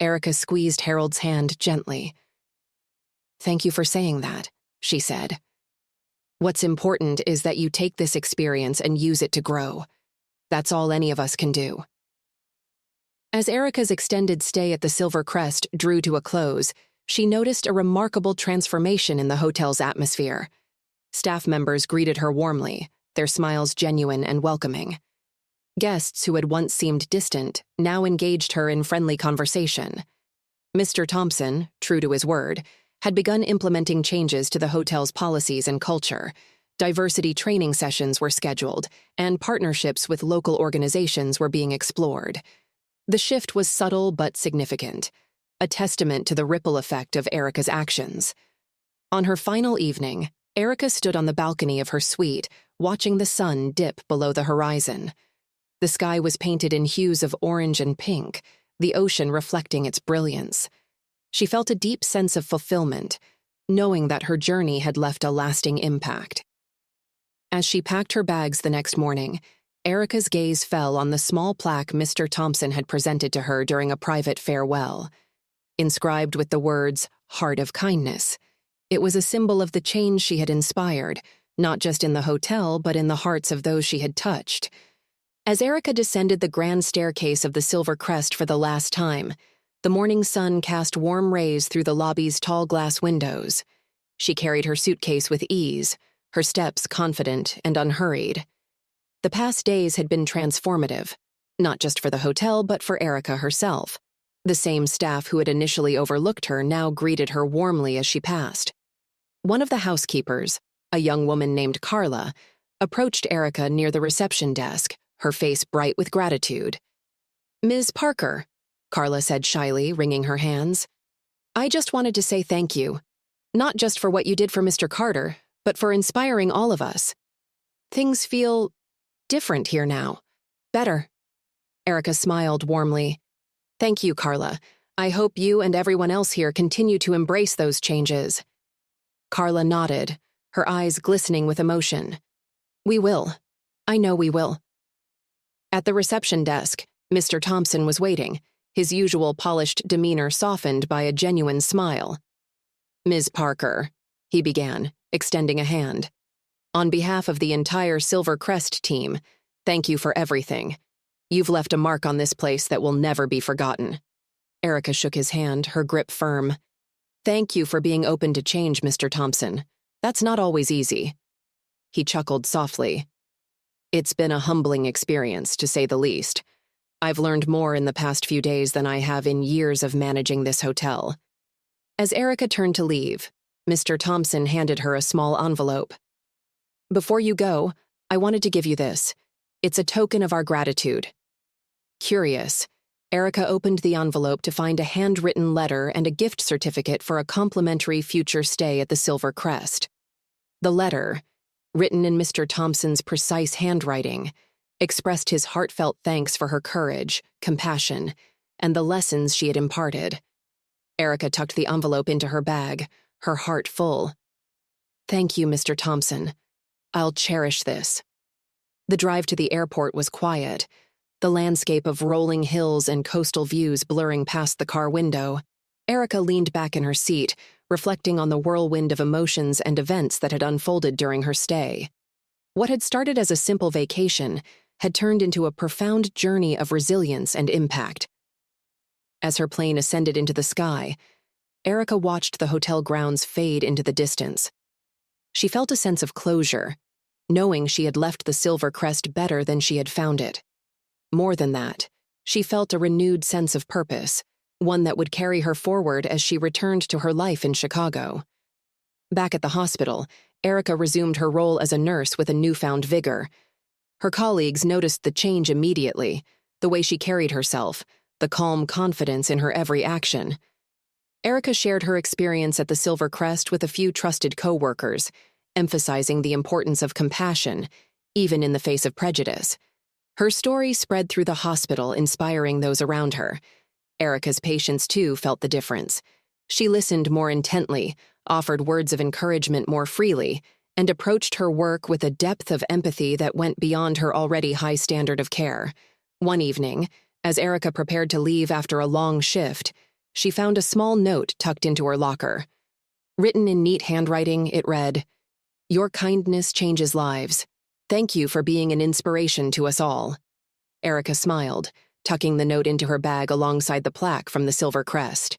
Erica squeezed Harold's hand gently. "Thank you for saying that," she said. "What's important is that you take this experience and use it to grow. That's all any of us can do." As Erica's extended stay at the Silver Crest drew to a close, she noticed a remarkable transformation in the hotel's atmosphere. Staff members greeted her warmly, their smiles genuine and welcoming. Guests who had once seemed distant now engaged her in friendly conversation. Mr. Thompson, true to his word, had begun implementing changes to the hotel's policies and culture. Diversity training sessions were scheduled, and partnerships with local organizations were being explored. The shift was subtle but significant, a testament to the ripple effect of Erica's actions. On her final evening, Erica stood on the balcony of her suite, watching the sun dip below the horizon. The sky was painted in hues of orange and pink, the ocean reflecting its brilliance. She felt a deep sense of fulfillment, knowing that her journey had left a lasting impact. As she packed her bags the next morning, Erica's gaze fell on the small plaque Mr. Thompson had presented to her during a private farewell. Inscribed with the words, "Heart of Kindness," it was a symbol of the change she had inspired, not just in the hotel, but in the hearts of those she had touched. As Erica descended the grand staircase of the Silver Crest for the last time, the morning sun cast warm rays through the lobby's tall glass windows. She carried her suitcase with ease, her steps confident and unhurried. The past days had been transformative, not just for the hotel, but for Erica herself. The same staff who had initially overlooked her now greeted her warmly as she passed. One of the housekeepers, a young woman named Carla, approached Erica near the reception desk, her face bright with gratitude. "Ms. Parker," Carla said shyly, wringing her hands, "I just wanted to say thank you, not just for what you did for Mr. Carter, but for inspiring all of us. Things feel different here now. Better." Erica smiled warmly. "Thank you, Carla. I hope you and everyone else here continue to embrace those changes." Carla nodded, her eyes glistening with emotion. "We will. I know we will." At the reception desk, Mr. Thompson was waiting, his usual polished demeanor softened by a genuine smile. "Ms. Parker," he began, extending a hand. "On behalf of the entire Silver Crest team, thank you for everything. You've left a mark on this place that will never be forgotten." Erica shook his hand, her grip firm. "Thank you for being open to change, Mr. Thompson. That's not always easy." He chuckled softly. "It's been a humbling experience, to say the least. I've learned more in the past few days than I have in years of managing this hotel." As Erica turned to leave, Mr. Thompson handed her a small envelope. "Before you go, I wanted to give you this. It's a token of our gratitude." Curious, Erica opened the envelope to find a handwritten letter and a gift certificate for a complimentary future stay at the Silver Crest. The letter, written in Mr. Thompson's precise handwriting, expressed his heartfelt thanks for her courage, compassion, and the lessons she had imparted. Erica tucked the envelope into her bag, her heart full. "Thank you, Mr. Thompson. I'll cherish this." The drive to the airport was quiet, the landscape of rolling hills and coastal views blurring past the car window. Erica leaned back in her seat, reflecting on the whirlwind of emotions and events that had unfolded during her stay. What had started as a simple vacation had turned into a profound journey of resilience and impact. As her plane ascended into the sky, Erica watched the hotel grounds fade into the distance. She felt a sense of closure, knowing she had left the Silver Crest better than she had found it. More than that, she felt a renewed sense of purpose, one that would carry her forward as she returned to her life in Chicago. Back at the hospital, Erica resumed her role as a nurse with a newfound vigor. Her colleagues noticed the change immediately, the way she carried herself, the calm confidence in her every action. Erica shared her experience at the Silver Crest with a few trusted co-workers, emphasizing the importance of compassion, even in the face of prejudice. Her story spread through the hospital, inspiring those around her. Erica's patients, too, felt the difference. She listened more intently, offered words of encouragement more freely, and approached her work with a depth of empathy that went beyond her already high standard of care. One evening, as Erica prepared to leave after a long shift, she found a small note tucked into her locker. Written in neat handwriting, it read, "Your kindness changes lives. Thank you for being an inspiration to us all." Erica smiled, tucking the note into her bag alongside the plaque from the Silver Crest.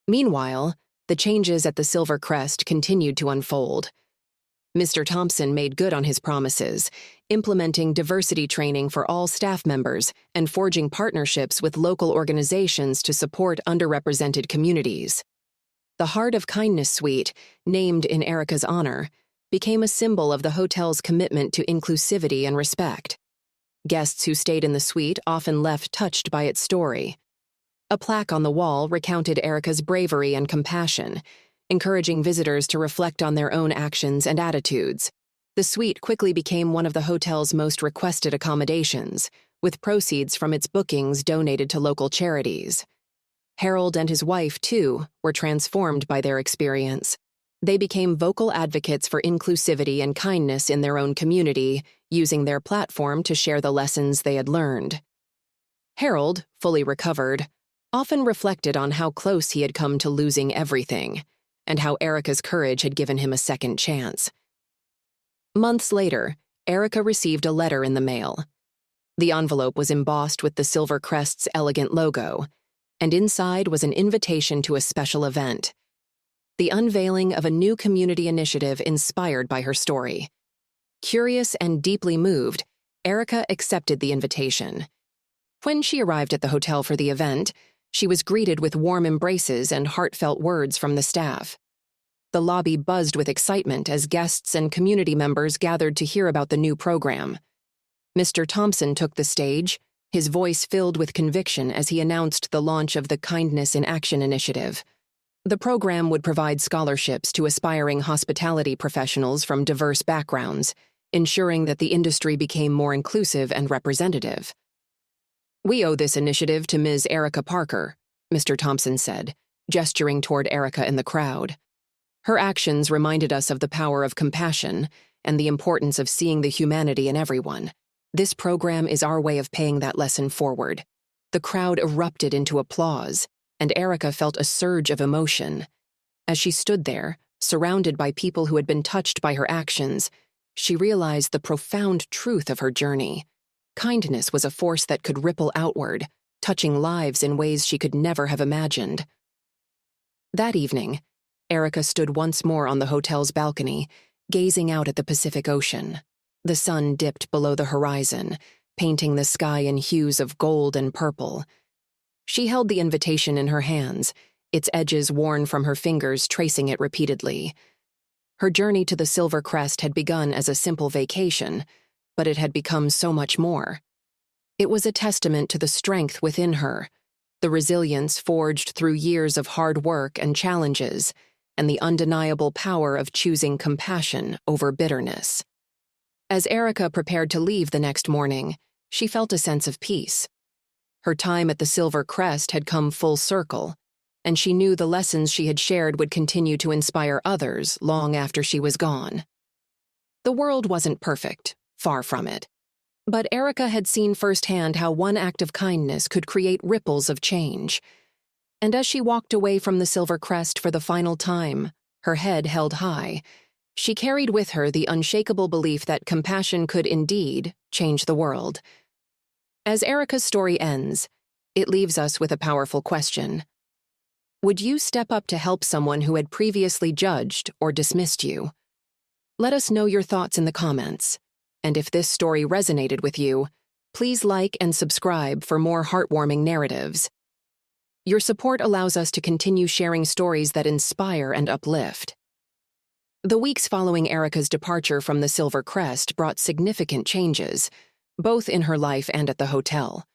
Meanwhile, the changes at the Silver Crest continued to unfold. Mr. Thompson made good on his promises, implementing diversity training for all staff members and forging partnerships with local organizations to support underrepresented communities. The Heart of Kindness Suite, named in Erica's honor, became a symbol of the hotel's commitment to inclusivity and respect. Guests who stayed in the suite often left touched by its story. A plaque on the wall recounted Erica's bravery and compassion, encouraging visitors to reflect on their own actions and attitudes. The suite quickly became one of the hotel's most requested accommodations, with proceeds from its bookings donated to local charities. Harold and his wife, too, were transformed by their experience. They became vocal advocates for inclusivity and kindness in their own community, using their platform to share the lessons they had learned. Harold, fully recovered, often reflected on how close he had come to losing everything, and how Erica's courage had given him a second chance. Months later, Erica received a letter in the mail. The envelope was embossed with the Silver Crest's elegant logo, and inside was an invitation to a special event: the unveiling of a new community initiative inspired by her story. Curious and deeply moved, Erica accepted the invitation. When she arrived at the hotel for the event, she was greeted with warm embraces and heartfelt words from the staff. The lobby buzzed with excitement as guests and community members gathered to hear about the new program. Mr. Thompson took the stage, his voice filled with conviction as he announced the launch of the Kindness in Action initiative. The program would provide scholarships to aspiring hospitality professionals from diverse backgrounds, ensuring that the industry became more inclusive and representative. "We owe this initiative to Ms. Erica Parker," Mr. Thompson said, gesturing toward Erica in the crowd. "Her actions reminded us of the power of compassion and the importance of seeing the humanity in everyone. This program is our way of paying that lesson forward." The crowd erupted into applause, and Erica felt a surge of emotion. As she stood there, surrounded by people who had been touched by her actions, she realized the profound truth of her journey. Kindness was a force that could ripple outward, touching lives in ways she could never have imagined. That evening, Erica stood once more on the hotel's balcony, gazing out at the Pacific Ocean. The sun dipped below the horizon, painting the sky in hues of gold and purple. She held the invitation in her hands, its edges worn from her fingers tracing it repeatedly. Her journey to the Silver Crest had begun as a simple vacation, but it had become so much more. It was a testament to the strength within her, the resilience forged through years of hard work and challenges, and the undeniable power of choosing compassion over bitterness. As Erica prepared to leave the next morning, she felt a sense of peace. Her time at the Silver Crest had come full circle, and she knew the lessons she had shared would continue to inspire others long after she was gone. The world wasn't perfect, far from it. But Erica had seen firsthand how one act of kindness could create ripples of change. And as she walked away from the Silver Crest for the final time, her head held high, she carried with her the unshakable belief that compassion could indeed change the world. As Erica's story ends, it leaves us with a powerful question. Would you step up to help someone who had previously judged or dismissed you? Let us know your thoughts in the comments. And if this story resonated with you, please like and subscribe for more heartwarming narratives. Your support allows us to continue sharing stories that inspire and uplift. The weeks following Erica's departure from the Silver Crest brought significant changes, both in her life and at the hotel.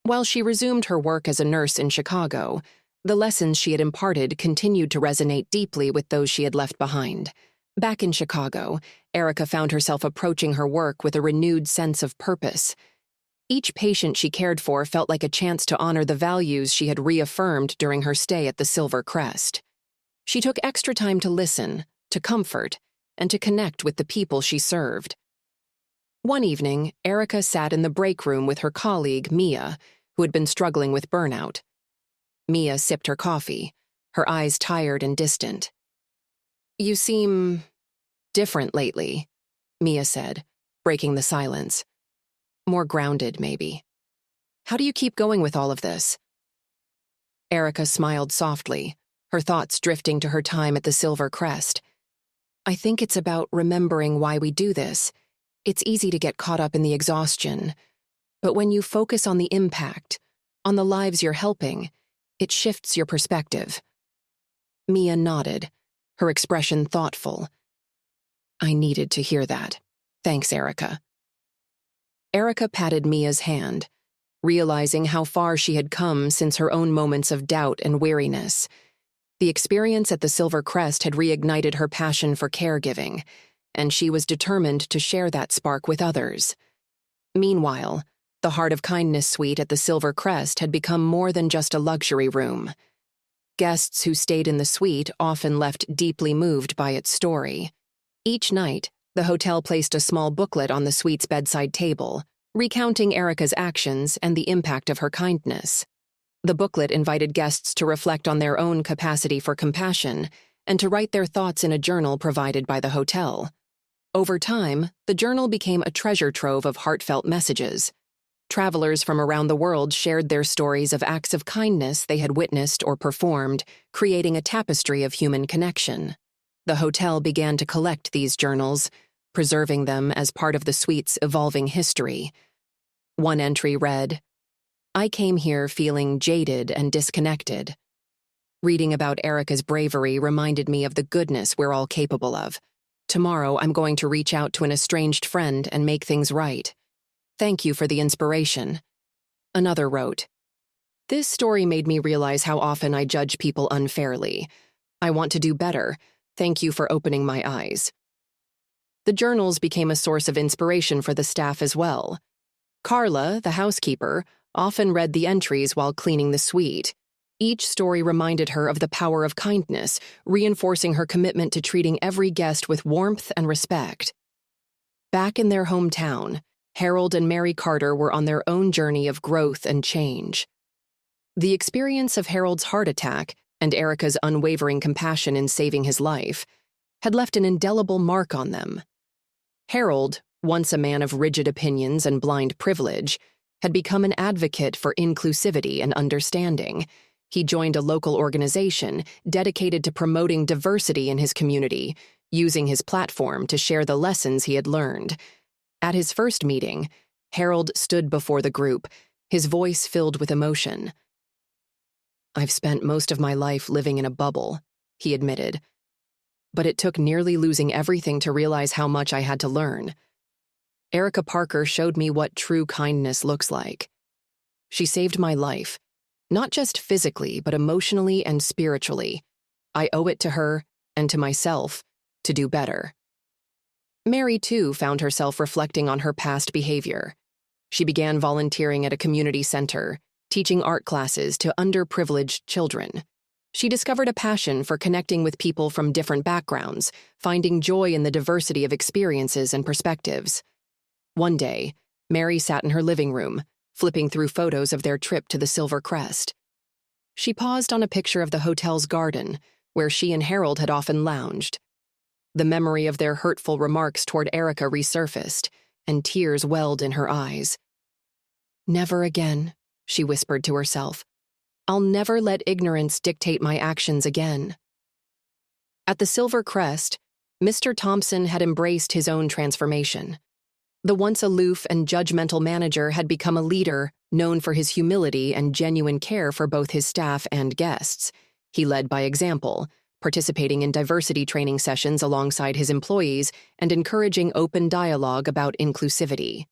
While she resumed her work as a nurse in Chicago, the lessons she had imparted continued to resonate deeply with those she had left behind. Back in Chicago, Erica found herself approaching her work with a renewed sense of purpose. Each patient she cared for felt like a chance to honor the values she had reaffirmed during her stay at the Silver Crest. She took extra time to listen, to comfort, and to connect with the people she served. One evening, Erica sat in the break room with her colleague, Mia, who had been struggling with burnout. Mia sipped her coffee, her eyes tired and distant. "You seem different lately," Mia said, breaking the silence. "More grounded, maybe. How do you keep going with all of this?" Erica smiled softly, her thoughts drifting to her time at the Silver Crest. "I think it's about remembering why we do this. It's easy to get caught up in the exhaustion. But when you focus on the impact, on the lives you're helping, it shifts your perspective." Mia nodded, her expression thoughtful. "I needed to hear that. Thanks, Erica." Erica patted Mia's hand, realizing how far she had come since her own moments of doubt and weariness. The experience at the Silver Crest had reignited her passion for caregiving, and she was determined to share that spark with others. Meanwhile, the Heart of Kindness suite at the Silver Crest had become more than just a luxury room. Guests who stayed in the suite often left deeply moved by its story. Each night, the hotel placed a small booklet on the suite's bedside table, recounting Erica's actions and the impact of her kindness. The booklet invited guests to reflect on their own capacity for compassion and to write their thoughts in a journal provided by the hotel. Over time, the journal became a treasure trove of heartfelt messages. Travelers from around the world shared their stories of acts of kindness they had witnessed or performed, creating a tapestry of human connection. The hotel began to collect these journals, preserving them as part of the suite's evolving history. One entry read, "I came here feeling jaded and disconnected." Reading about Erica's bravery reminded me of the goodness we're all capable of. Tomorrow, I'm going to reach out to an estranged friend and make things right. Thank you for the inspiration. Another wrote, "This story made me realize how often I judge people unfairly. I want to do better. Thank you for opening my eyes." The journals became a source of inspiration for the staff as well. Carla, the housekeeper, often read the entries while cleaning the suite. Each story reminded her of the power of kindness, reinforcing her commitment to treating every guest with warmth and respect. Back in their hometown, Harold and Mary Carter were on their own journey of growth and change. The experience of Harold's heart attack and Erica's unwavering compassion in saving his life had left an indelible mark on them. Harold, once a man of rigid opinions and blind privilege, had become an advocate for inclusivity and understanding. He joined a local organization dedicated to promoting diversity in his community, using his platform to share the lessons he had learned. At his first meeting, Harold stood before the group, his voice filled with emotion. "I've spent most of my life living in a bubble," he admitted. "But it took nearly losing everything to realize how much I had to learn. Erica Parker showed me what true kindness looks like. She saved my life, not just physically, but emotionally and spiritually. I owe it to her and to myself to do better. Mary, too, found herself reflecting on her past behavior. She began volunteering at a community center, teaching art classes to underprivileged children. She discovered a passion for connecting with people from different backgrounds, finding joy in the diversity of experiences and perspectives. One day, Mary sat in her living room, flipping through photos of their trip to the Silver Crest. She paused on a picture of the hotel's garden, where she and Harold had often lounged. The memory of their hurtful remarks toward Erica resurfaced, and tears welled in her eyes. "Never again," she whispered to herself. "I'll never let ignorance dictate my actions again." At the Silver Crest, Mr. Thompson had embraced his own transformation. The once aloof and judgmental manager had become a leader, known for his humility and genuine care for both his staff and guests. He led by example, participating in diversity training sessions alongside his employees and encouraging open dialogue about inclusivity.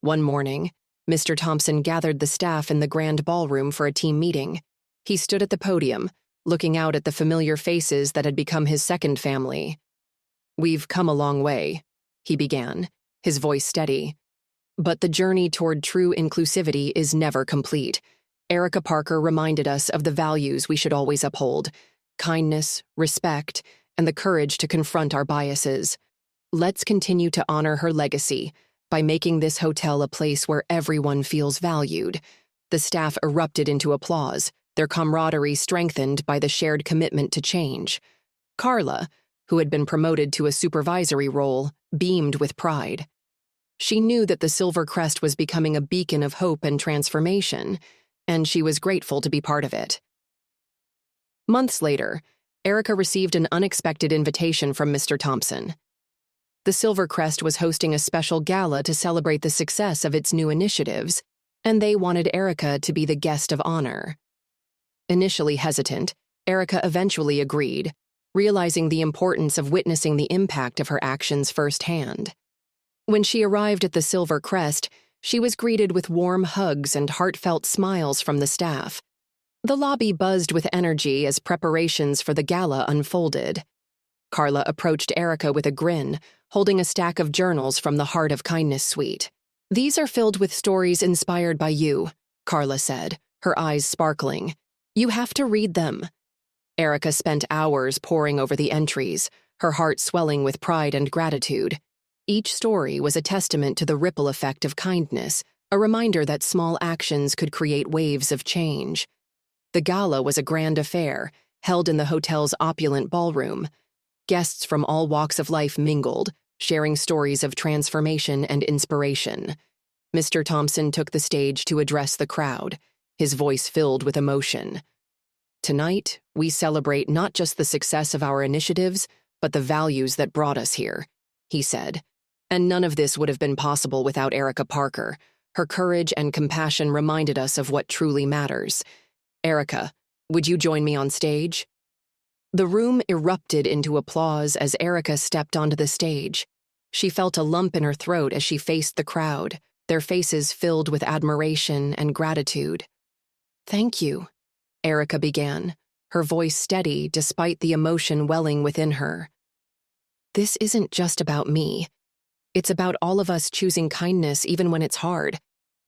One morning, Mr. Thompson gathered the staff in the grand ballroom for a team meeting. He stood at the podium, looking out at the familiar faces that had become his second family. "We've come a long way," he began, his voice steady. "But the journey toward true inclusivity is never complete. Erica Parker reminded us of the values we should always uphold: kindness, respect, and the courage to confront our biases. Let's continue to honor her legacy by making this hotel a place where everyone feels valued." The staff erupted into applause, their camaraderie strengthened by the shared commitment to change. Carla, who had been promoted to a supervisory role, beamed with pride. She knew that the Silver Crest was becoming a beacon of hope and transformation, and she was grateful to be part of it. Months later, Erica received an unexpected invitation from Mr. Thompson. The Silver Crest was hosting a special gala to celebrate the success of its new initiatives, and they wanted Erica to be the guest of honor. Initially hesitant, Erica eventually agreed, realizing the importance of witnessing the impact of her actions firsthand. When she arrived at the Silver Crest, she was greeted with warm hugs and heartfelt smiles from the staff. The lobby buzzed with energy as preparations for the gala unfolded. Carla approached Erica with a grin, holding a stack of journals from the Heart of Kindness suite. "These are filled with stories inspired by you," Carla said, her eyes sparkling. "You have to read them." Erica spent hours poring over the entries, her heart swelling with pride and gratitude. Each story was a testament to the ripple effect of kindness, a reminder that small actions could create waves of change. The gala was a grand affair, held in the hotel's opulent ballroom. Guests from all walks of life mingled, sharing stories of transformation and inspiration. Mr. Thompson took the stage to address the crowd, his voice filled with emotion. "Tonight, we celebrate not just the success of our initiatives, but the values that brought us here," he said. "And none of this would have been possible without Erica Parker. Her courage and compassion reminded us of what truly matters. Erica, would you join me on stage?" The room erupted into applause as Erica stepped onto the stage. She felt a lump in her throat as she faced the crowd, their faces filled with admiration and gratitude. "Thank you," Erica began, her voice steady despite the emotion welling within her. "This isn't just about me. It's about all of us choosing kindness even when it's hard.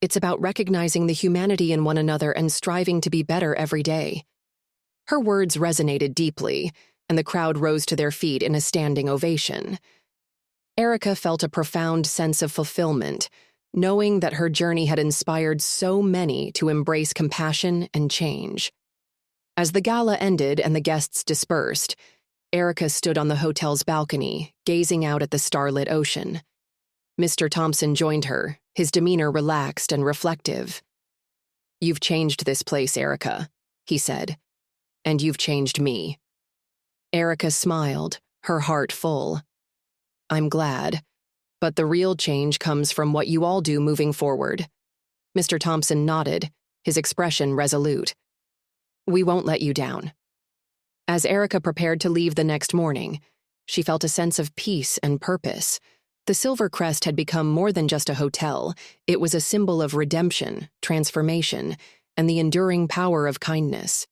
It's about recognizing the humanity in one another and striving to be better every day." Her words resonated deeply, and the crowd rose to their feet in a standing ovation. Erica felt a profound sense of fulfillment, knowing that her journey had inspired so many to embrace compassion and change. As the gala ended and the guests dispersed, Erica stood on the hotel's balcony, gazing out at the starlit ocean. Mr. Thompson joined her, his demeanor relaxed and reflective. "You've changed this place, Erica," he said. "And you've changed me." Erica smiled, her heart full. "I'm glad, but the real change comes from what you all do moving forward." Mr. Thompson nodded, his expression resolute. "We won't let you down." As Erica prepared to leave the next morning, she felt a sense of peace and purpose. The Silver Crest had become more than just a hotel. It was a symbol of redemption, transformation, and the enduring power of kindness.